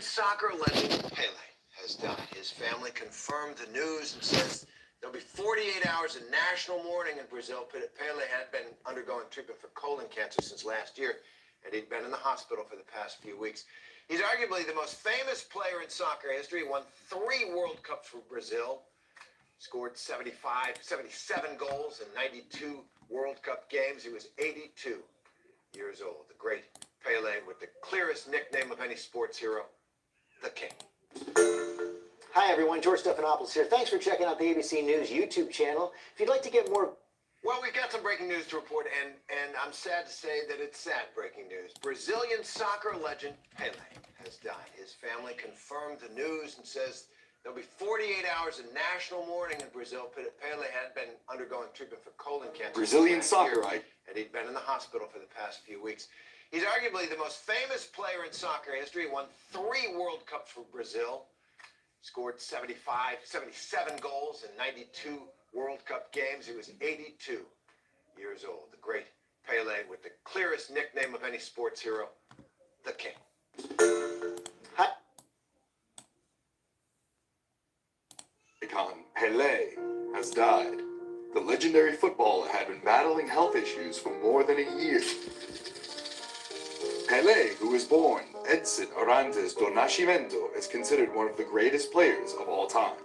Soccer legend Pele has died. His family confirmed the news and says there'll be 48 hours of national mourning in Brazil. Pele had been undergoing treatment for colon cancer since last year, and he'd been in the hospital for the past few weeks. He's arguably the most famous player in soccer history. He won 3 World Cups for Brazil, scored 77 goals in 92 World Cup games. He was 82 years old. The great Pele, with the clearest nickname of any sports hero, the King. Hi everyone, George Stephanopoulos here. Thanks for checking out the ABC News YouTube channel. If you'd like to get more... Well, we've got some breaking news to report, and I'm sad to say that it's sad breaking news. Brazilian soccer legend Pele has died. His family confirmed the news and says there'll be 48 hours of national mourning in Brazil. Pele had been undergoing treatment for colon cancer. Brazilian soccer, right? And he'd been in the hospital for the past few weeks. He's arguably the most famous player in soccer history. He won 3 World Cups for Brazil, scored 77 goals in 92 World Cup games. He was 82 years old. The great Pele, with the clearest nickname of any sports hero, the King. Hi. Icon Pele has died. The legendary footballer had been battling health issues for more than a year. Pele, who was born Edson Arantes do Nascimento, is considered one of the greatest players of all time.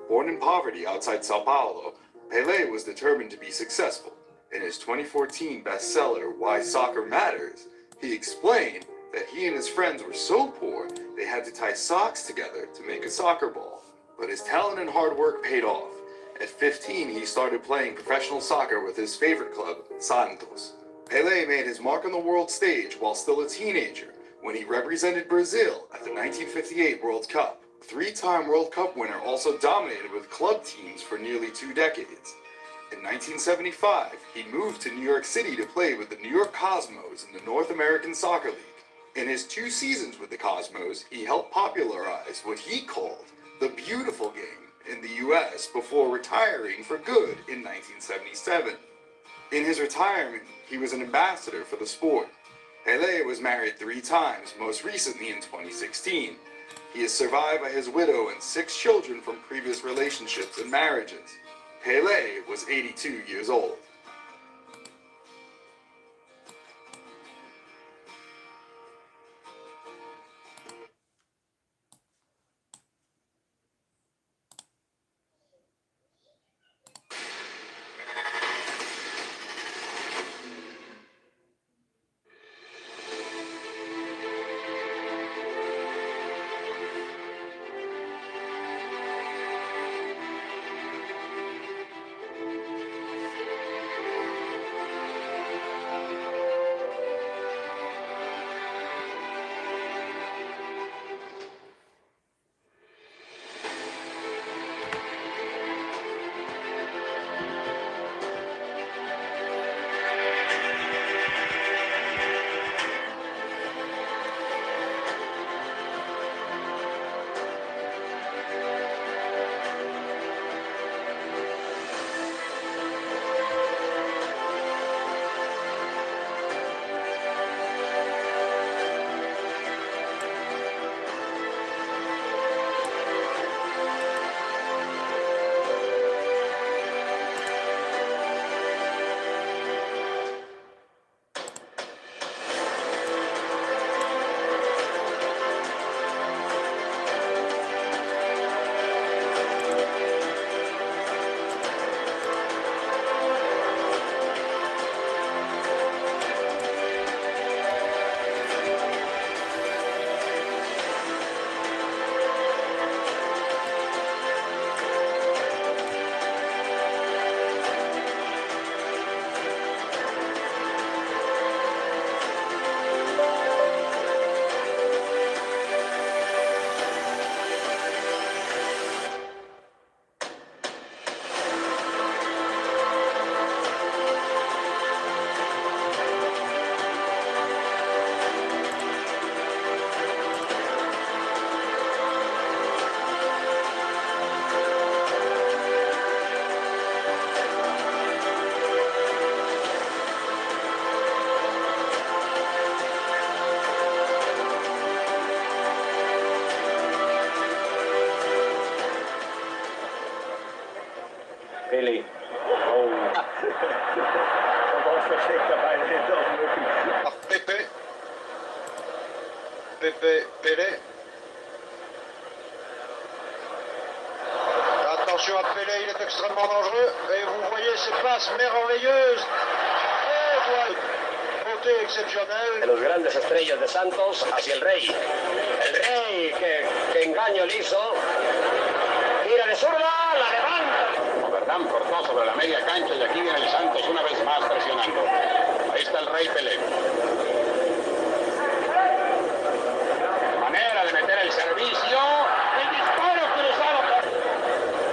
Born in poverty outside Sao Paulo, Pele was determined to be successful. In his 2014 bestseller, Why Soccer Matters, he explained that he and his friends were so poor they had to tie socks together to make a soccer ball. But his talent and hard work paid off. At 15, he started playing professional soccer with his favorite club, Santos. Pele made his mark on the world stage while still a teenager when he represented Brazil at the 1958 World Cup. The 3-time World Cup winner also dominated with club teams for nearly 2 decades. In 1975, he moved to New York City to play with the New York Cosmos in the North American Soccer League. In his 2 seasons with the Cosmos, he helped popularize what he called the beautiful game in the U.S. before retiring for good in 1977. In his retirement, he was an ambassador for the sport. Pele was married 3 times, most recently in 2016. He is survived by his widow and 6 children from previous relationships and marriages. Pele was 82 years old. Pele. Oh. Pepe. Pepe, Pele. Attention à Pele, il est extrêmement dangereux. Et vous voyez ces passes merveilleuses. Et voilà. Beauté exceptionnelle. De los grandes estrellas de Santos hacia el Rey. El Rey, que engaño le hizo. Tira de zurda, la levanta. Verdán cortó sobre la media cancha y aquí viene el Santos una vez más presionando. Ahí está el Rey Pelé. Manera de meter el servicio. El disparo cruzado.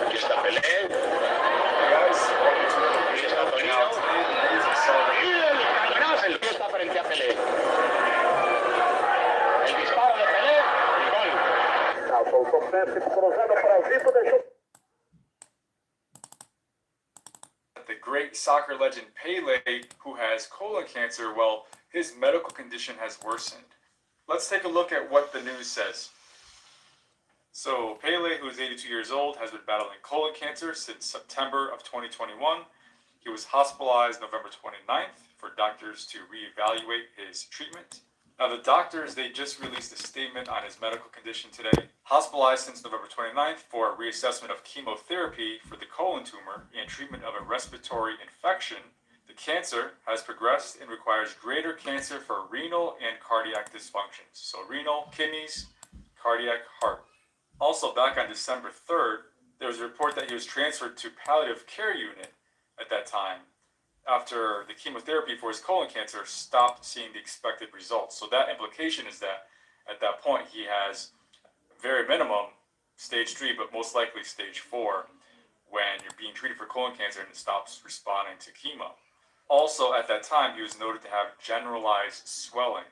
Aquí está Pelé. Aquí está Tonino. Y el cañonazo. El pie está frente a Pelé. El disparo de Pelé y gol. Cruzado para el tipo de... The great soccer legend Pele, who has colon cancer, well, his medical condition has worsened. Let's take a look at what the news says. So, Pele, who is 82 years old, has been battling colon cancer since September of 2021. He was hospitalized November 29th for doctors to reevaluate his treatment. Now, the doctors, they just released a statement on his medical condition today. Hospitalized since November 29th for a reassessment of chemotherapy for the colon tumor and treatment of a respiratory infection. The cancer has progressed and requires greater cancer for renal and cardiac dysfunctions. So renal, kidneys, cardiac, heart. Also, back on December 3rd, there was a report that he was transferred to palliative care unit at that time, after the chemotherapy for his colon cancer stopped seeing the expected results. So that implication is that at that point he has very minimum stage 3, but most likely stage 4 when you're being treated for colon cancer and it stops responding to chemo. Also at that time he was noted to have generalized swelling.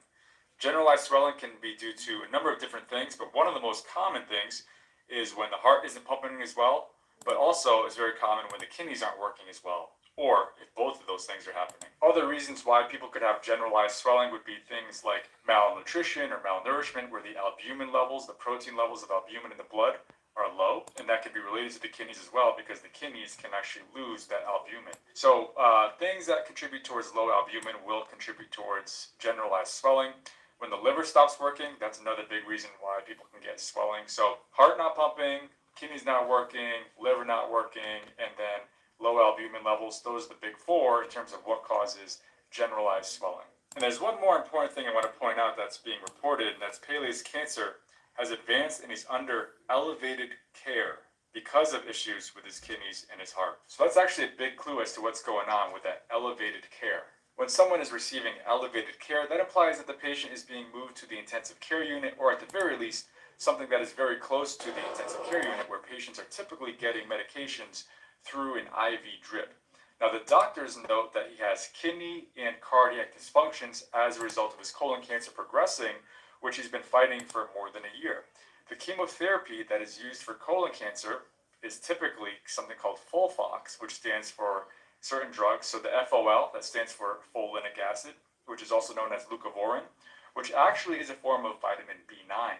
Generalized swelling can be due to a number of different things, but one of the most common things is when the heart isn't pumping as well, but also it's very common when the kidneys aren't working as well, or if both of those things are happening. Other reasons why people could have generalized swelling would be things like malnutrition or malnourishment, where the albumin levels, the protein levels of albumin in the blood are low, and that can be related to the kidneys as well, because the kidneys can actually lose that albumin. So things that contribute towards low albumin will contribute towards generalized swelling. When the liver stops working, that's another big reason why people can get swelling. So heart not pumping, kidneys not working, liver not working, and then low albumin levels, those are the big four in terms of what causes generalized swelling. And there's one more important thing I want to point out that's being reported, and that's Pele's cancer has advanced and he's under elevated care because of issues with his kidneys and his heart. So that's actually a big clue as to what's going on with that elevated care. When someone is receiving elevated care, that implies that the patient is being moved to the intensive care unit, or at the very least, something that is very close to the intensive care unit, where patients are typically getting medications through an IV drip. Now, the doctors note that he has kidney and cardiac dysfunctions as a result of his colon cancer progressing, which he's been fighting for more than a year. The chemotherapy that is used for colon cancer is typically something called Folfox, which stands for certain drugs. So the FOL, that stands for folinic acid, which is also known as leucovorin, which actually is a form of vitamin B9.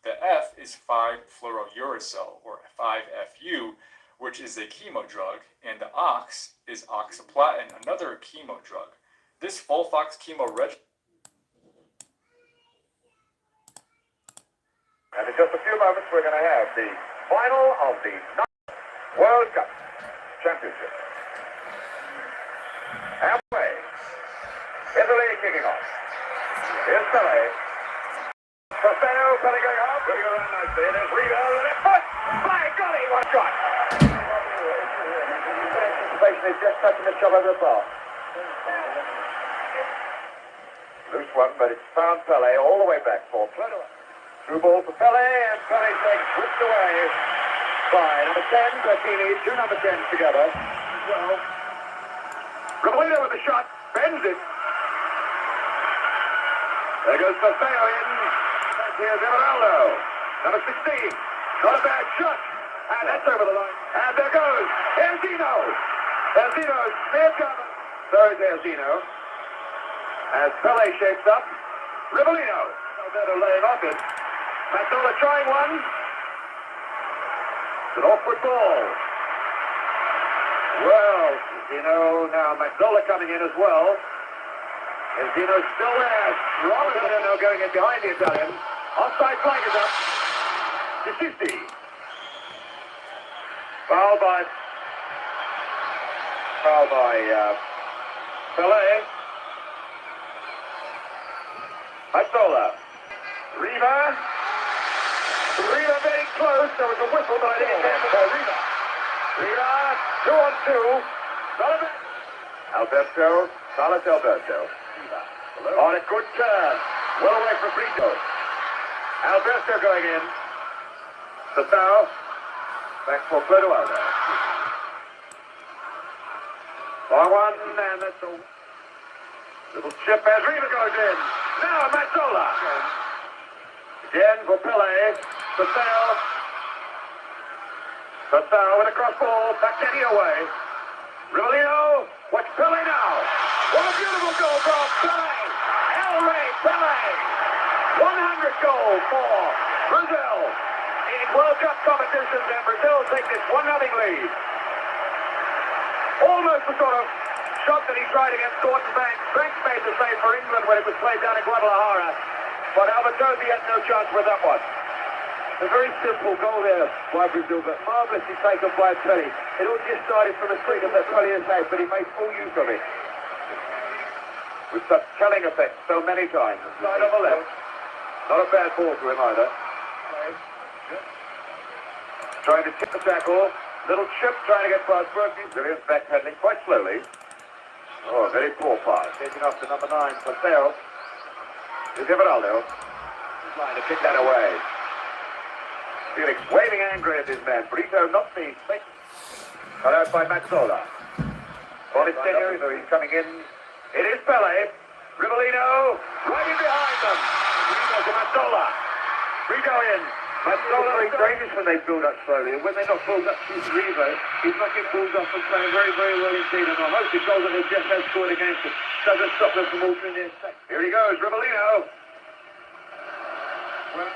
The F is 5-fluorouracil, or 5-FU, which is a chemo drug, and the ox is oxaliplatin, another chemo drug. This Folfox chemo regimen. And in just a few moments, we're going to have the final of the World Cup Championship. Halfway. Italy kicking off. Here's Pele. Costello, Pele going up. Going to go around nicely. And there's rebound and a foot. By golly, what a shot! Anticipation is just touching the shot over the bar. Loose one, but it's found Pele all the way back for Pele. Through ball for Pele, and Pele's leg whipped away by number 10, Bertini, two number 10s together. Well, Rebolino with the shot, bends it. There goes Costello in. Here's Everaldo, number 16. Not a bad shot, and that's over the line. And there goes Erzino. Erzino's near cover. So is Erzino. As Pele shapes up, Rebolino. Alberto laying off it. Mazzola trying one. It's an awkward ball. Well, Zeno, now Mazzola coming in as well. And Zeno's still there. Robinson now going in behind the Italian. Offside flag is up. Desisti. Foul by Pele. Mazzola. Riva very close. There was a whistle, but I didn't get it. Riva, 2-on-2. Alberto, Carlos Alberto. On a good turn. Well away from Brito. Alberto going in. Sasao. Back for Clodoaldo. Long one, and that's a little chip as Riva goes in. Now Mazzola. Again for Pele. Sasao with a cross ball. Bacchetti away. Rivellino. Watch Pele now. What a beautiful goal from Pele. El Rey Pele. 100 goals for Brazil in World Cup competitions, and Brazil take this 1-0 lead. Almost the sort of shot that he tried against Gordon Banks. Banks made the save for England when it was played down in Guadalajara, but Albertosi had no chance with that one. A very simple goal there by Brazil, but marvellously taken by Pele. It all just started from a streak of that Pele has had, but he made full use of it. With such telling effect so many times. Side on the left. Not a bad ball to him either. Trying to tip the tackle. Little chip trying to get past Berkey. Brilliant backpedaling quite slowly. Oh, very poor pass. Taking off to number 9, Paseo. Here's Everaldo. Trying to kick that away. Felix waving angry at his man. Brito not the cut out by Mazzola. Bonisteno, though he's coming in. It is Pele. Rivellino right in behind them. Brito to Mazzola. Brito in. Mazzola very dangerous when they build up slowly. And when they're not built up to Riva, he's knocking balls off and playing very, very well indeed. And I hope the goal that Jeff has scored against him doesn't stop them from altering their attack. Here he goes, Rivellino. Well,